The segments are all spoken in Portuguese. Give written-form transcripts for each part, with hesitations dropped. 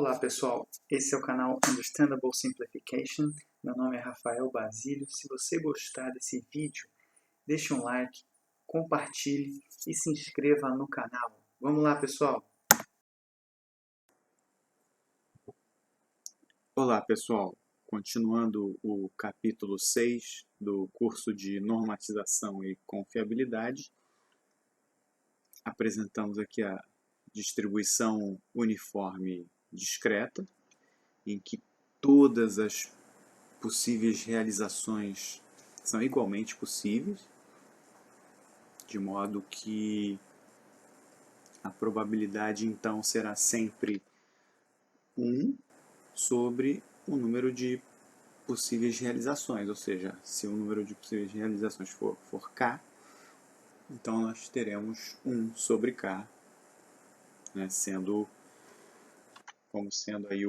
Olá pessoal, esse é o canal Understandable Simplification, meu nome é Rafael Basílio. Se você gostar desse vídeo, deixe um like, compartilhe e se inscreva no canal. Vamos lá pessoal! Olá pessoal, continuando o capítulo 6 do curso de Normatização e Confiabilidade, apresentamos aqui a distribuição uniforme discreta, em que todas as possíveis realizações são igualmente possíveis, de modo que a probabilidade então será sempre 1 sobre o número de possíveis realizações, ou seja, se o número de possíveis realizações for k, então nós teremos 1 sobre k, né, como sendo aí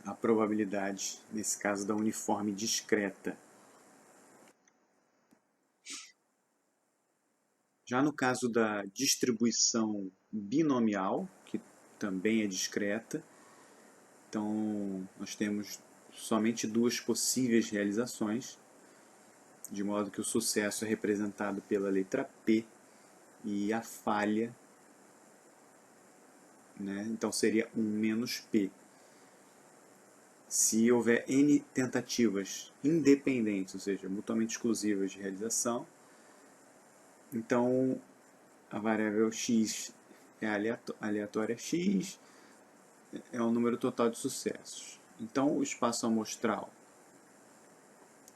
a probabilidade, nesse caso, da uniforme discreta. Já no caso da distribuição binomial, que também é discreta, então nós temos somente 2 possíveis realizações, de modo que o sucesso é representado pela letra P e a falha, né, então seria 1 menos P. Se houver N tentativas independentes, ou seja, mutuamente exclusivas de realização, então a variável x é aleatória x, é o número total de sucessos. Então o espaço amostral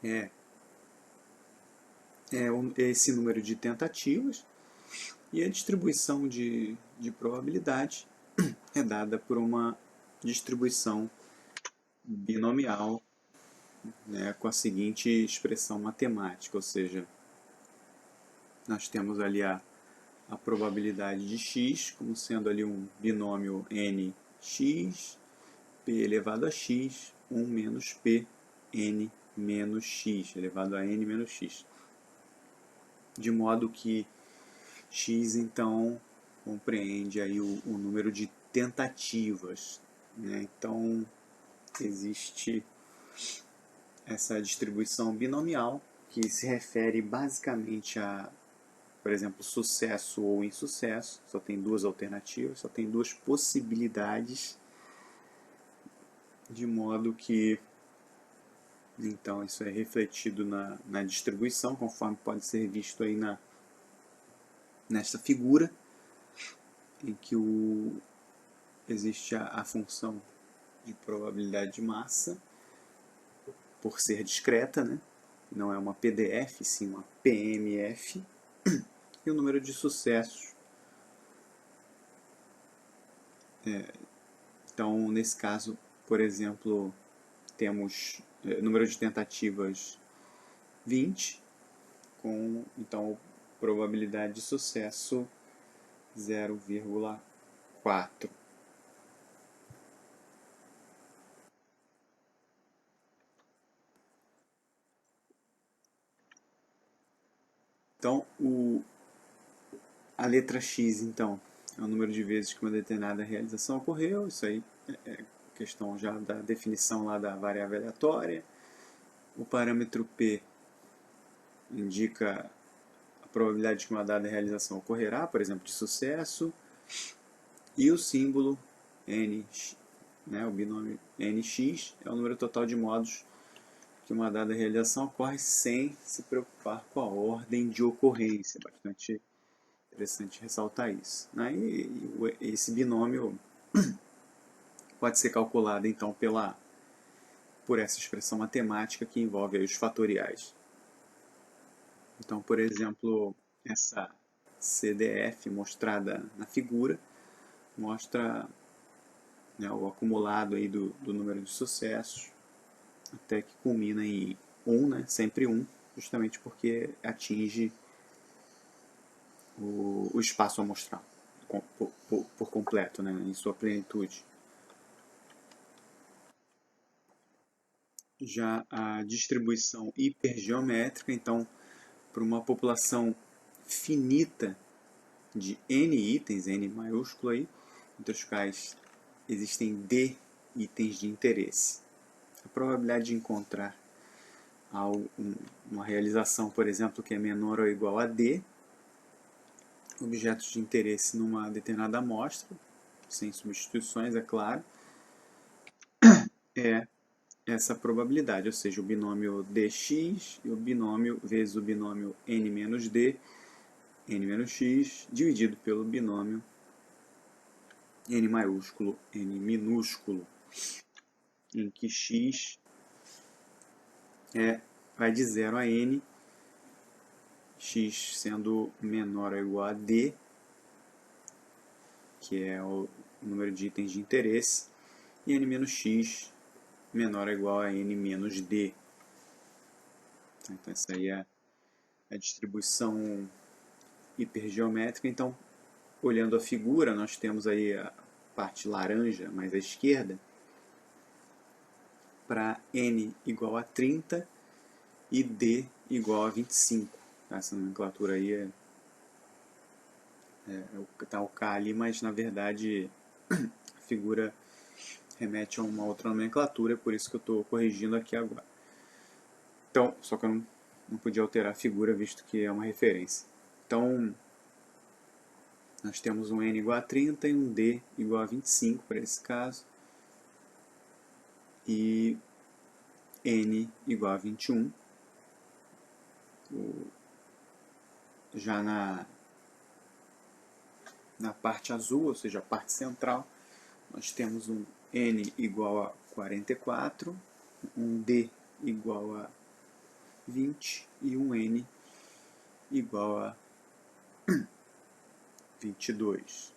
é esse número de tentativas, e a distribuição de probabilidade é dada por uma distribuição binomial, né, com a seguinte expressão matemática, ou seja, nós temos ali a probabilidade de x como sendo ali um binômio nx, p elevado a x, 1 menos p, n menos x, elevado a n menos x. De modo que x, então, compreende aí o número de tentativas, né? Então, existe essa distribuição binomial, que se refere basicamente a, por exemplo, sucesso ou insucesso. Só tem 2 alternativas, só tem 2 possibilidades, de modo que, então, isso é refletido na distribuição, conforme pode ser visto aí nesta figura, em que existe a função de probabilidade de massa, por ser discreta, né? Não é uma PDF, sim uma PMF, e o número de sucessos. Então, nesse caso, por exemplo, temos número de tentativas 20, com, então, probabilidade de sucesso 0,4. Então, a letra x, então, é o número de vezes que uma determinada realização ocorreu. Isso aí é questão já da definição lá da variável aleatória. O parâmetro p indica a probabilidade de que uma dada realização ocorrerá, por exemplo, de sucesso. E o símbolo n, né, o binômio nx, é o número total de modos que uma dada realização ocorre sem se preocupar com a ordem de ocorrência. É bastante interessante ressaltar isso, né? E esse binômio pode ser calculado então por essa expressão matemática que envolve aí os fatoriais. Então, por exemplo, essa CDF mostrada na figura mostra, né, o acumulado aí do número de sucessos até que culmina em 1, né, sempre 1, justamente porque atinge o espaço amostral por completo, né, em sua plenitude. Já a distribuição hipergeométrica, então, para uma população finita de n itens, n maiúsculo aí, entre os quais existem D itens de interesse. A probabilidade de encontrar uma realização, por exemplo, que é menor ou igual a D, objetos de interesse numa determinada amostra, sem substituições, é claro, é essa probabilidade, ou seja, o binômio dx e o binômio vezes o binômio n menos d, n menos x, dividido pelo binômio n maiúsculo, n minúsculo, em que x vai de 0 a n, x sendo menor ou igual a d, que é o número de itens de interesse, e n menos x menor ou igual a n menos d. Então essa aí é a distribuição hipergeométrica. Então, olhando a figura, nós temos aí a parte laranja mais à esquerda, para n igual a 30 e d igual a 25. Essa nomenclatura aí está o K ali, mas na verdade a figura remete a uma outra nomenclatura, por isso que eu estou corrigindo aqui agora. Então, só que eu não podia alterar a figura, visto que é uma referência. Então, nós temos um n igual a 30 e um d igual a 25 para esse caso, e n igual a 21. Já na parte azul, ou seja, a parte central, nós temos um n igual a 44, um d igual a 20 e um n igual a 22.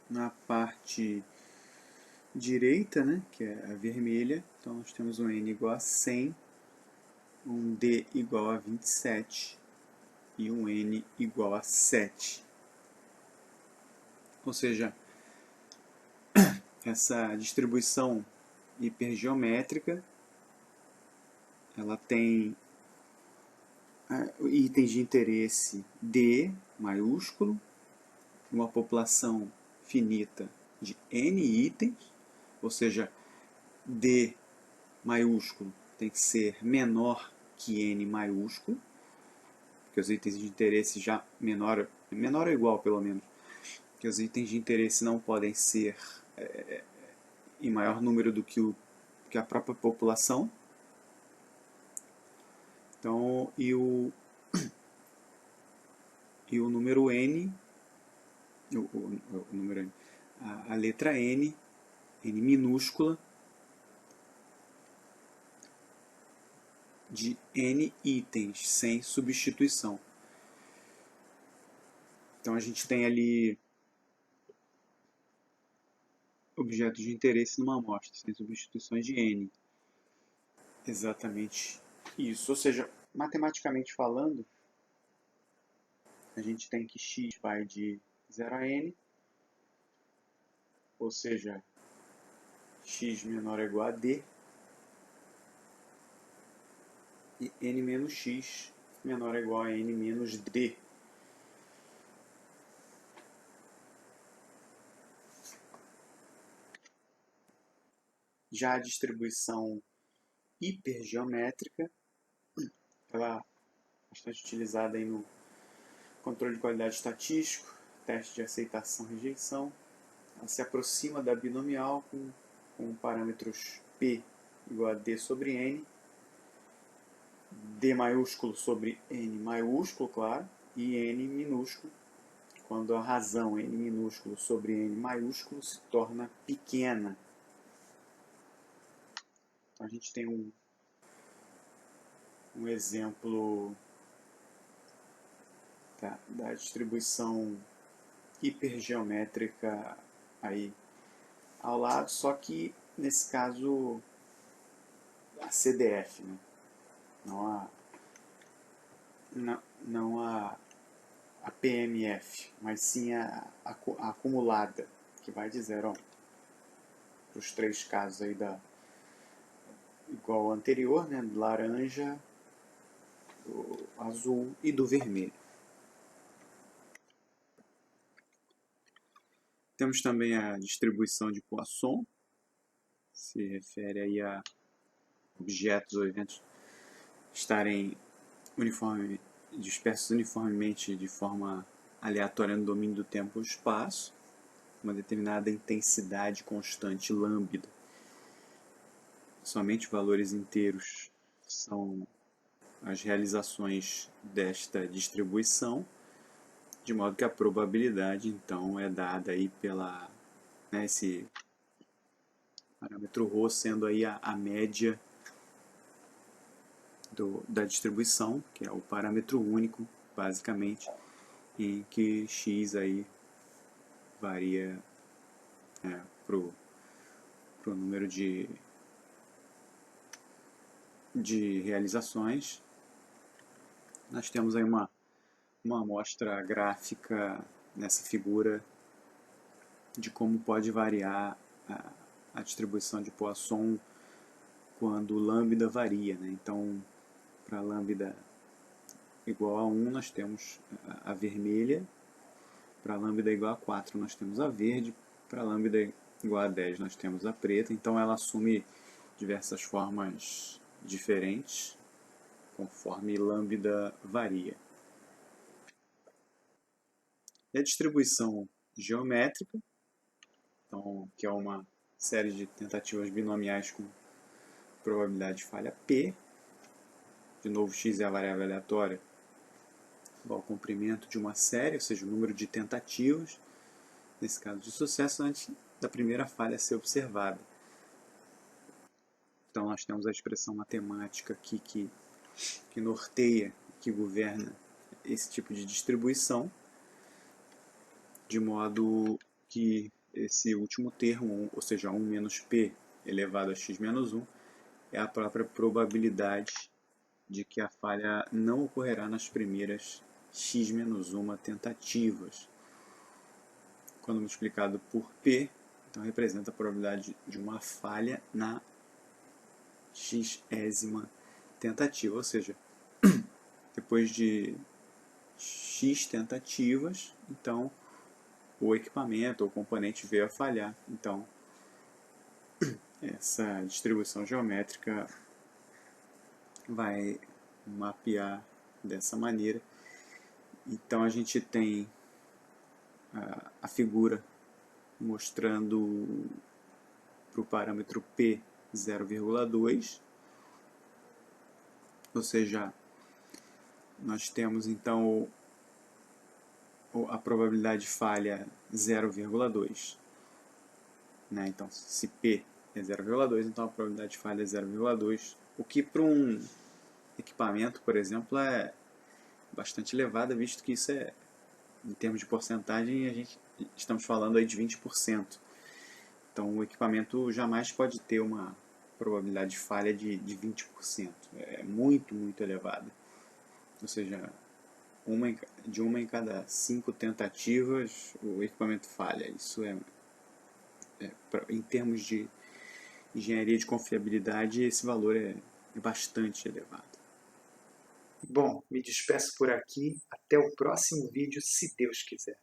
Na parte direita, né, que é a vermelha, então nós temos um n igual a 100, um d igual a 27 e um n igual a 7. Ou seja, essa distribuição hipergeométrica, ela tem itens de interesse D maiúsculo, uma população finita de N itens, ou seja, D maiúsculo tem que ser menor que N maiúsculo, porque os itens de interesse já menor ou igual pelo menos, que os itens de interesse não podem ser em maior número do que a própria população. Então, e o número n, o número n, a letra n minúscula, de n itens, sem substituição. Então a gente tem ali objetos de interesse numa amostra, sem substituições de n. Exatamente isso. Ou seja, matematicamente falando, a gente tem que x vai de 0 a n, ou seja, x menor ou igual a d, e n menos x menor ou igual a n menos d. Já a distribuição hipergeométrica, ela é bastante utilizada aí no controle de qualidade estatístico, teste de aceitação e rejeição. Ela se aproxima da binomial com parâmetros P igual a D sobre N, D maiúsculo sobre N maiúsculo, claro, e N minúsculo, quando a razão N minúsculo sobre N maiúsculo se torna pequena. Então a gente tem um exemplo da distribuição hipergeométrica aí ao lado, só que nesse caso a CDF, né? Não a PMF, mas sim a acumulada, que vai de 0 a 1. Para os três casos aí igual ao anterior, né? Do laranja, do azul e do vermelho. Temos também a distribuição de Poisson, se refere aí a objetos ou eventos estarem dispersos uniformemente de forma aleatória no domínio do tempo e do espaço, uma determinada intensidade constante lambda. Somente valores inteiros são as realizações desta distribuição, de modo que a probabilidade então é dada aí pela esse parâmetro ρ sendo aí a média da distribuição, que é o parâmetro único, basicamente, em que x aí varia para o número de realizações. Nós temos aí uma amostra gráfica nessa figura de como pode variar a distribuição de Poisson quando o lambda varia, né? Então, para lambda igual a 1, nós temos a vermelha. Para lambda igual a 4, nós temos a verde. Para lambda igual a 10, nós temos a preta. Então, ela assume diversas formas diferentes conforme lambda varia. E a distribuição geométrica, então, que é uma série de tentativas binomiais com probabilidade de falha P. De novo, x é a variável aleatória igual ao comprimento de uma série, ou seja, o número de tentativas, nesse caso de sucesso, antes da primeira falha ser observada. Então, nós temos a expressão matemática aqui que norteia, que governa esse tipo de distribuição, de modo que esse último termo, ou seja, 1 menos p elevado a x menos 1, é a própria probabilidade de que a falha não ocorrerá nas primeiras x menos 1 tentativas. Quando multiplicado por p, então representa a probabilidade de uma falha na xésima tentativa, ou seja, depois de x tentativas, então o equipamento ou componente veio a falhar. Então, essa distribuição geométrica vai mapear dessa maneira. Então, a gente tem a figura mostrando para o parâmetro P 0,2, ou seja, nós temos então a probabilidade de falha 0,2. Né? Então, se P é 0,2, então a probabilidade de falha é 0,2, o que para um equipamento, por exemplo, é bastante elevada, visto que isso é, em termos de porcentagem, estamos falando aí de 20%. Então, o equipamento jamais pode ter uma probabilidade de falha de 20%. É muito, muito elevada. Ou seja, de uma em cada 5 tentativas, o equipamento falha. Isso em termos de engenharia de confiabilidade, esse valor é bastante elevado. Bom, me despeço por aqui. Até o próximo vídeo, se Deus quiser.